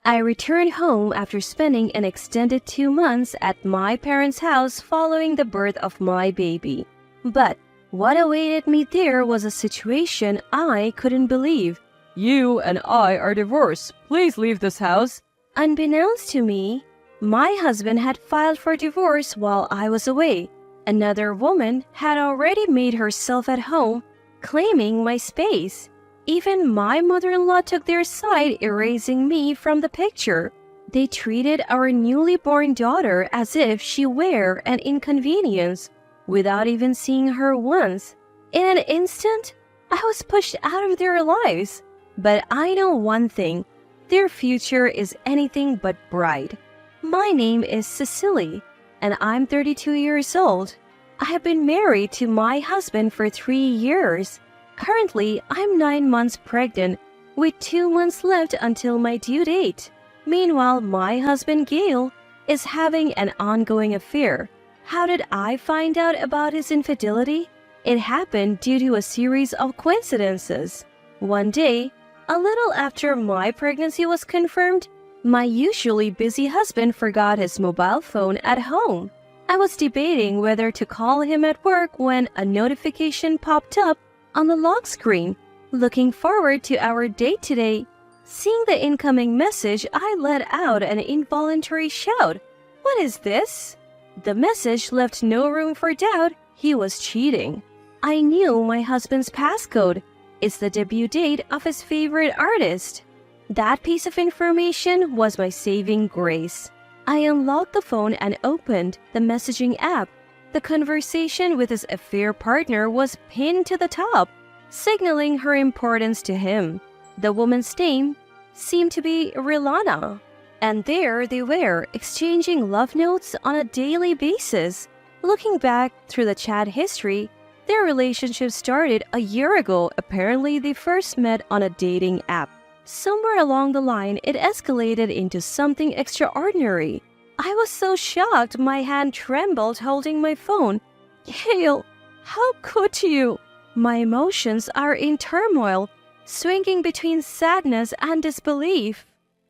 I returned home after spending an extended 2 months at my parents' house following the birth of my baby. But what awaited me there was a situation I couldn't believe. You and I are divorced. Please leave this house. Unbeknownst to me, my husband had filed for divorce while I was away. Another woman had already made herself at home, claiming my space. Even my mother-in-law took their side, erasing me from the picture. They treated our newly born daughter as if she were an inconvenience, without even seeing her once. In an instant, I was pushed out of their lives. But I know one thing, their future is anything but bright. My name is Cecily, and I'm 32 years old. I have been married to my husband for 3 years. Currently, I'm 9 months pregnant, with 2 months left until my due date. Meanwhile, my husband Gail is having an ongoing affair. How did I find out about his infidelity? It happened due to a series of coincidences. One day, a little after my pregnancy was confirmed, my usually busy husband forgot his mobile phone at home. I was debating whether to call him at work when a notification popped up on the lock screen. Looking forward to our date today, seeing the incoming message, I let out an involuntary shout. What is this? The message left no room for doubt. He was cheating. I knew my husband's passcode. It's the debut date of his favorite artist. That piece of information was my saving grace. I unlocked the phone and opened the messaging app. The conversation with his affair partner was pinned to the top, signaling her importance to him. The woman's name seemed to be Rilana, and there they were, exchanging love notes on a daily basis. Looking back through the chat history, their relationship started a year ago. Apparently, they first met on a dating app. Somewhere along the line, it escalated into something extraordinary. I was so shocked, my hand trembled holding my phone. Gail, how could you? My emotions are in turmoil, swinging between sadness and disbelief.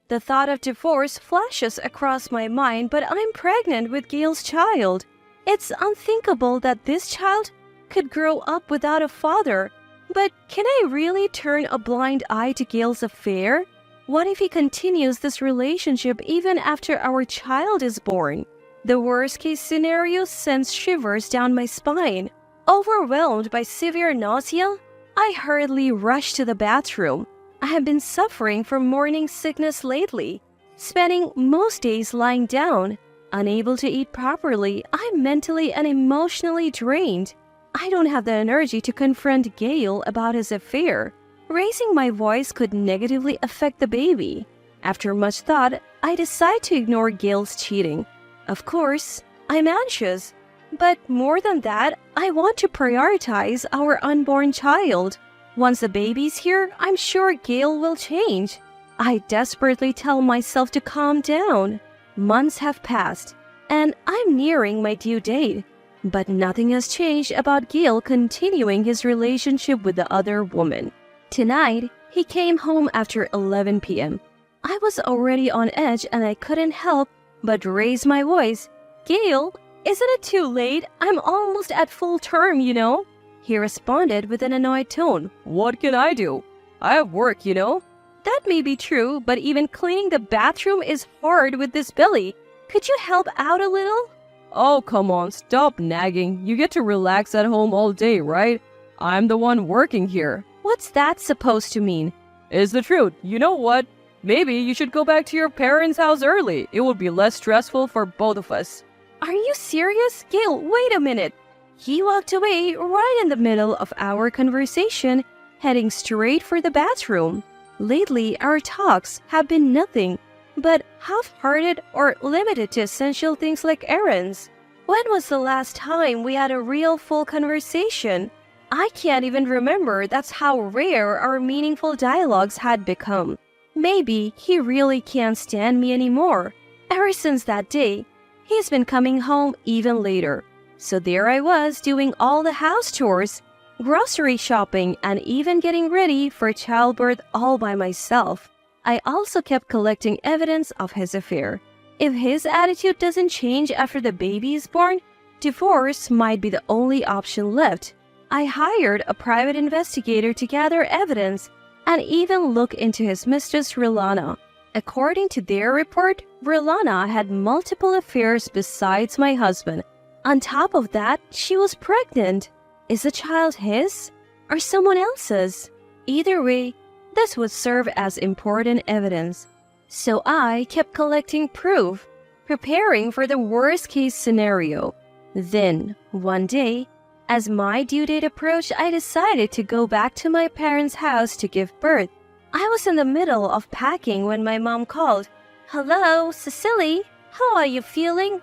The thought of divorce flashes across my mind, but I'm pregnant with Gail's child. It's unthinkable that this child could grow up without a father. But can I really turn a blind eye to Gail's affair? What if he continues this relationship even after our child is born? The worst-case scenario sends shivers down my spine. Overwhelmed by severe nausea, I hurriedly rushed to the bathroom. I have been suffering from morning sickness lately, spending most days lying down. Unable to eat properly, I'm mentally and emotionally drained. I don't have the energy to confront Gail about his affair. Raising my voice could negatively affect the baby. After much thought, I decide to ignore Gail's cheating. Of course, I'm anxious. But more than that, I want to prioritize our unborn child. Once the baby's here, I'm sure Gail will change. I desperately tell myself to calm down. Months have passed, and I'm nearing my due date. But nothing has changed about Gail continuing his relationship with the other woman. Tonight, he came home after 11 p.m. I was already on edge and I couldn't help but raise my voice. Gail, isn't it too late? I'm almost at full term, you know. He responded with an annoyed tone. What can I do? I have work, you know. That may be true, but even cleaning the bathroom is hard with this belly. Could you help out a little? Oh, come on, stop nagging. You get to relax at home all day, right? I'm the one working here. What's that supposed to mean? It's the truth. You know what? Maybe you should go back to your parents' house early. It would be less stressful for both of us. Are you serious? Gail, wait a minute. He walked away right in the middle of our conversation, heading straight for the bathroom. Lately, our talks have been nothing but half-hearted or limited to essential things like errands. When was the last time we had a real full conversation? I can't even remember. That's how rare our meaningful dialogues had become. Maybe he really can't stand me anymore. Ever since that day, he's been coming home even later. So there I was doing all the house chores, grocery shopping, and even getting ready for childbirth all by myself. I also kept collecting evidence of his affair. If his attitude doesn't change after the baby is born, divorce might be the only option left. I hired a private investigator to gather evidence and even look into his mistress Rilana. According to their report, Rilana had multiple affairs besides my husband. On top of that, she was pregnant. Is the child his or someone else's? Either way, this would serve as important evidence. So I kept collecting proof, preparing for the worst-case scenario. Then, one day, as my due date approached, I decided to go back to my parents' house to give birth. I was in the middle of packing when my mom called. "Hello, Cecily? How are you feeling?"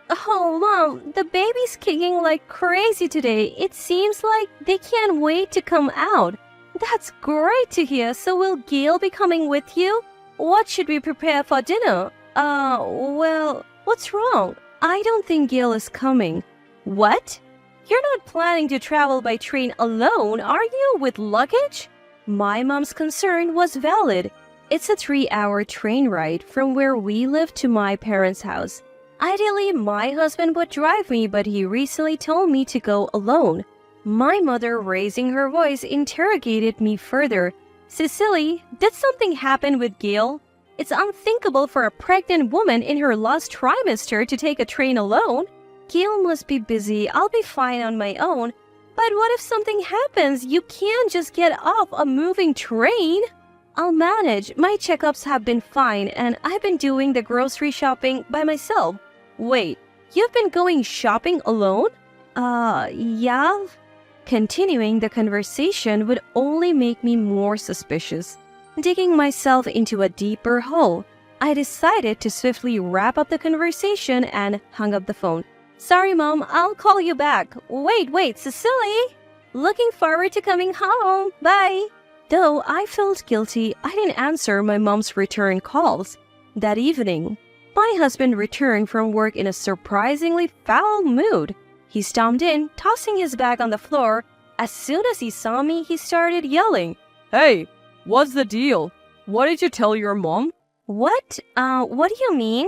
"Oh, Mom, the baby's kicking like crazy today. It seems like they can't wait to come out." "That's great to hear. So will Gail be coming with you? What should we prepare for dinner?" Well, what's wrong? I don't think Gail is coming." "What? You're not planning to travel by train alone, are you, with luggage?" My mom's concern was valid. It's a 3-hour train ride from where we live to my parents' house. Ideally, my husband would drive me, but he recently told me to go alone. My mother, raising her voice, interrogated me further. "Cecily, did something happen with Gail? It's unthinkable for a pregnant woman in her last trimester to take a train alone." "Gail must be busy. I'll be fine on my own." "But what if something happens? You can't just get off a moving train." "I'll manage. My checkups have been fine, and I've been doing the grocery shopping by myself." "Wait, you've been going shopping alone?" Yeah." Continuing the conversation would only make me more suspicious. Digging myself into a deeper hole, I decided to swiftly wrap up the conversation and hung up the phone. "Sorry, Mom, I'll call you back." Wait, Cecily! "Looking forward to coming home. Bye." Though I felt guilty, I didn't answer my mom's return calls. That evening, my husband returned from work in a surprisingly foul mood. He stormed in, tossing his bag on the floor. As soon as he saw me, he started yelling. "Hey, what's the deal? What did you tell your mom?" What do you mean?"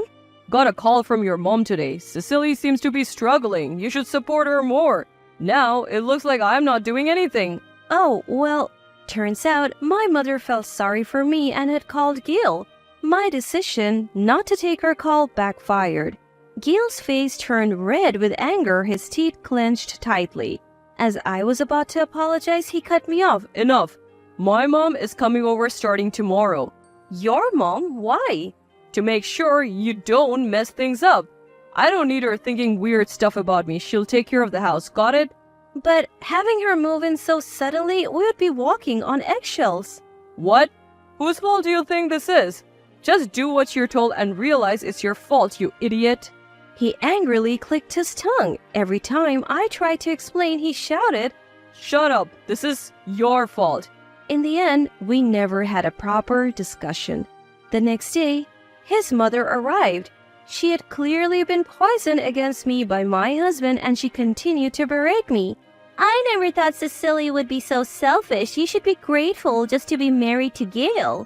"Got a call from your mom today. Cecily seems to be struggling. You should support her more. Now, it looks like I'm not doing anything." "Oh, well, turns out my mother felt sorry for me and had called Gail. My decision not to take her call backfired. Gail's face turned red with anger, his teeth clenched tightly. As I was about to apologize, he cut me off. "Enough. My mom is coming over starting tomorrow." "Your mom? Why?" "To make sure you don't mess things up. I don't need her thinking weird stuff about me. She'll take care of the house. Got it?" "But having her move in so suddenly, we would be walking on eggshells." "What? Whose fault do you think this is? Just do what you're told and realize it's your fault, you idiot." He angrily clicked his tongue. Every time I tried to explain, he shouted, "Shut up. This is your fault." In the end, we never had a proper discussion. The next day, his mother arrived. She had clearly been poisoned against me by my husband, and she continued to berate me. "I never thought Cecily would be so selfish. You should be grateful just to be married to Gail."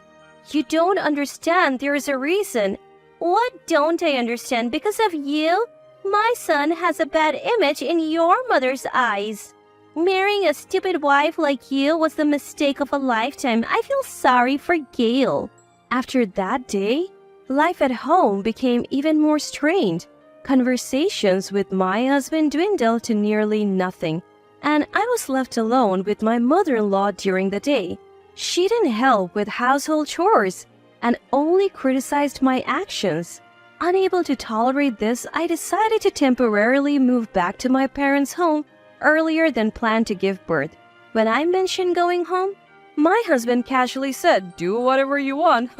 "You don't understand. There is a reason." "What don't I understand? Because of you? My son has a bad image in your mother's eyes. Marrying a stupid wife like you was the mistake of a lifetime. I feel sorry for Gail." After that day, life at home became even more strained. Conversations with my husband dwindled to nearly nothing, and I was left alone with my mother-in-law during the day. She didn't help with household chores and only criticized my actions. Unable to tolerate this, I decided to temporarily move back to my parents' home earlier than planned to give birth. When I mentioned going home, my husband casually said, "Do whatever you want."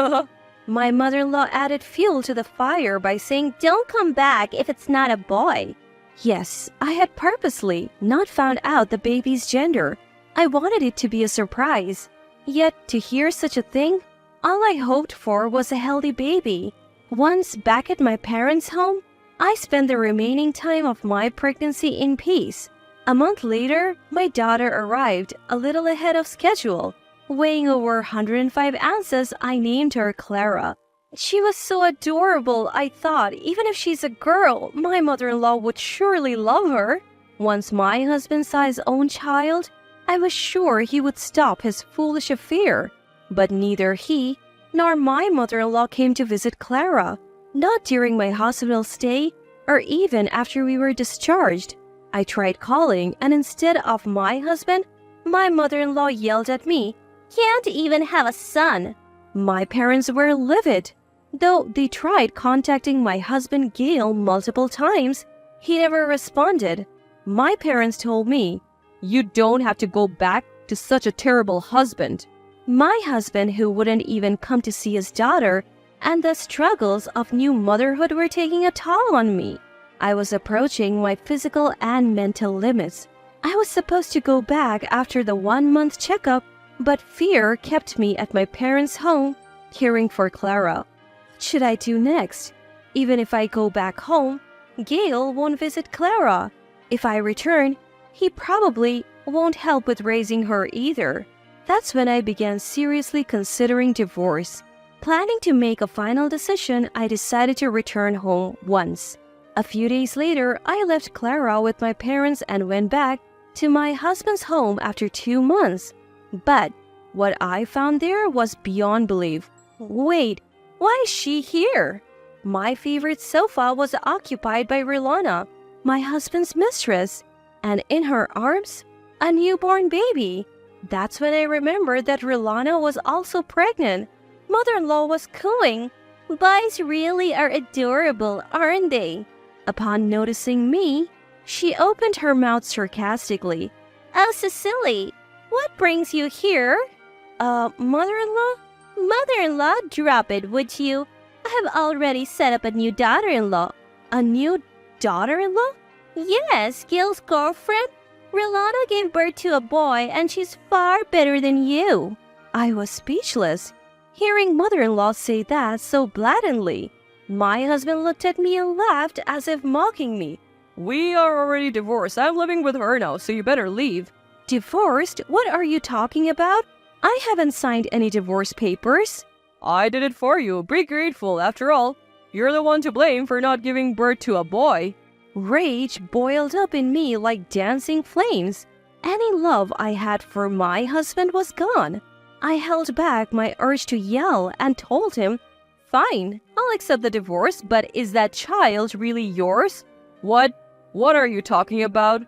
My mother-in-law added fuel to the fire by saying, "Don't come back if it's not a boy." Yes, I had purposely not found out the baby's gender. I wanted it to be a surprise. Yet, to hear such a thing, all I hoped for was a healthy baby. Once back at my parents' home, I spent the remaining time of my pregnancy in peace. A month later, my daughter arrived, a little ahead of schedule. Weighing over 105 ounces, I named her Clara. She was so adorable, I thought even if she's a girl, my mother-in-law would surely love her. Once my husband saw his own child, I was sure he would stop his foolish affair. But neither he nor my mother-in-law came to visit Clara, not during my hospital stay or even after we were discharged. I tried calling, and instead of my husband, my mother-in-law yelled at me, "Can't even have a son." My parents were livid. Though they tried contacting my husband Gail multiple times, he never responded. My parents told me, "You don't have to go back to such a terrible husband." My husband, who wouldn't even come to see his daughter, and the struggles of new motherhood were taking a toll on me. I was approaching my physical and mental limits. I was supposed to go back after the 1-month checkup, but fear kept me at my parents' home, caring for Clara. What should I do next? Even if I go back home, Gail won't visit Clara. If I return, he probably won't help with raising her either. That's when I began seriously considering divorce. Planning to make a final decision, I decided to return home once. A few days later, I left Clara with my parents and went back to my husband's home after 2 months. But what I found there was beyond belief. Wait, why is she here? My favorite sofa was occupied by Rilana, my husband's mistress, and in her arms, a newborn baby. That's when I remembered that Rilana was also pregnant. Mother-in-law was cooing. "Boys really are adorable, aren't they?" Upon noticing me, she opened her mouth sarcastically. "Oh, Cecily, what brings you here?" Mother-in-law?" "Mother-in-law, drop it, would you? I have already set up a new daughter-in-law." "A new daughter-in-law?" "Yes, Gil's girlfriend. Rilana gave birth to a boy, and she's far better than you." I was speechless, hearing mother-in-law say that so blatantly. My husband looked at me and laughed as if mocking me. "We are already divorced. I'm living with her now, so you better leave." "Divorced? What are you talking about? I haven't signed any divorce papers." "I did it for you. Be grateful. After all, you're the one to blame for not giving birth to a boy." Rage boiled up in me like dancing flames. Any love I had for my husband was gone. I held back my urge to yell and told him, "Fine, I'll accept the divorce, but is that child really yours?" What are you talking about?"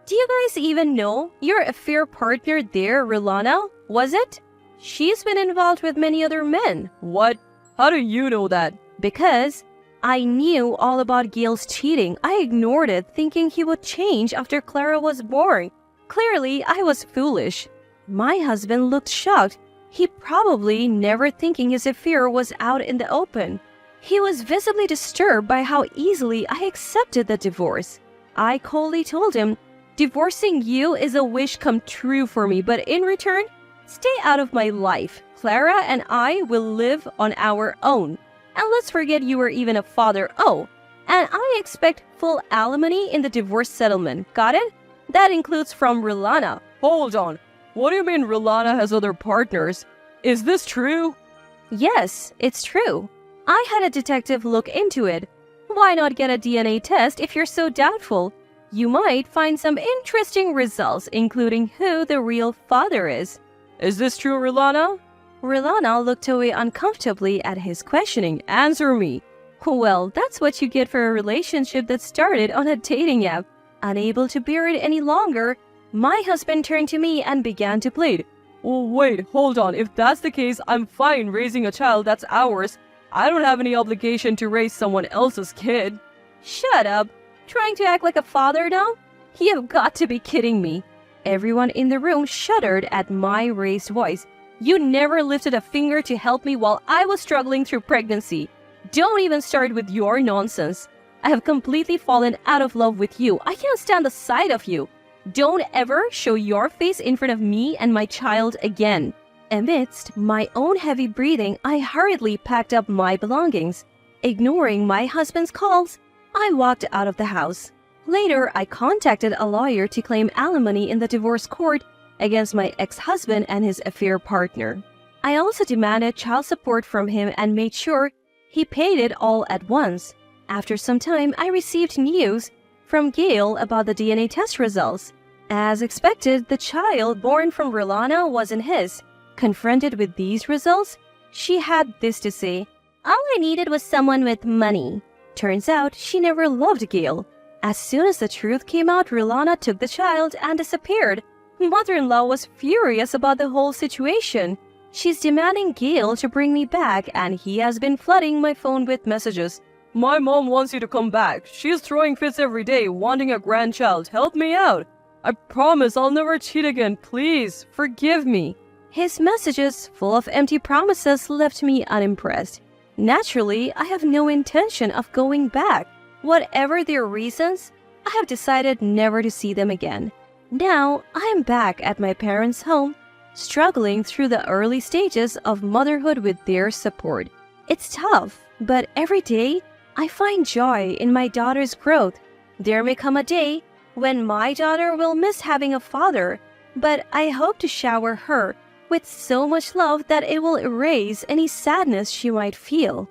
"Do you guys even know your affair partner there, Rilana, was it? She's been involved with many other men." "What? How do you know that?" "Because I knew all about Gail's cheating. I ignored it, thinking he would change after Clara was born. Clearly, I was foolish." My husband looked shocked. He probably never thinking his affair was out in the open. He was visibly disturbed by how easily I accepted the divorce. I coldly told him, "Divorcing you is a wish come true for me, but in return, stay out of my life. Clara and I will live on our own. And let's forget you were even a father. Oh, and I expect full alimony in the divorce settlement. Got it? That includes from Rilana." "Hold on. What do you mean Rilana has other partners? Is this true?" "Yes, it's true. I had a detective look into it. Why not get a DNA test if you're so doubtful? You might find some interesting results, including who the real father is." "Is this true, Rilana?" Rilana looked away uncomfortably at his questioning. "Answer me." "Well, that's what you get for a relationship that started on a dating app." Unable to bear it any longer, my husband turned to me and began to plead. "Oh, wait, hold on. If that's the case, I'm fine raising a child that's ours. I don't have any obligation to raise someone else's kid." "Shut up. Trying to act like a father now? You've got to be kidding me." Everyone in the room shuddered at my raised voice. "You never lifted a finger to help me while I was struggling through pregnancy. Don't even start with your nonsense. I have completely fallen out of love with you. I can't stand the sight of you. Don't ever show your face in front of me and my child again." Amidst my own heavy breathing, I hurriedly packed up my belongings. Ignoring my husband's calls, I walked out of the house. Later, I contacted a lawyer to claim alimony in the divorce court against my ex-husband and his affair partner. I also demanded child support from him and made sure he paid it all at once. After some time, I received news from Gail about the DNA test results. As expected, the child born from Rilana wasn't his. Confronted with these results, she had this to say: "All I needed was someone with money." Turns out she never loved Gail. As soon as the truth came out, Rilana took the child and disappeared. Mother-in-law was furious about the whole situation. She's demanding Gail to bring me back, and he has been flooding my phone with messages. My mom wants you to come back. She's throwing fits every day, wanting a grandchild. Help me out. I promise I'll never cheat again. Please, forgive me. His messages, full of empty promises, left me unimpressed. Naturally, I have no intention of going back. Whatever their reasons, I have decided never to see them again. Now, I am back at my parents' home, struggling through the early stages of motherhood with their support. It's tough, but every day, I find joy in my daughter's growth. There may come a day when my daughter will miss having a father, but I hope to shower her with so much love that it will erase any sadness she might feel.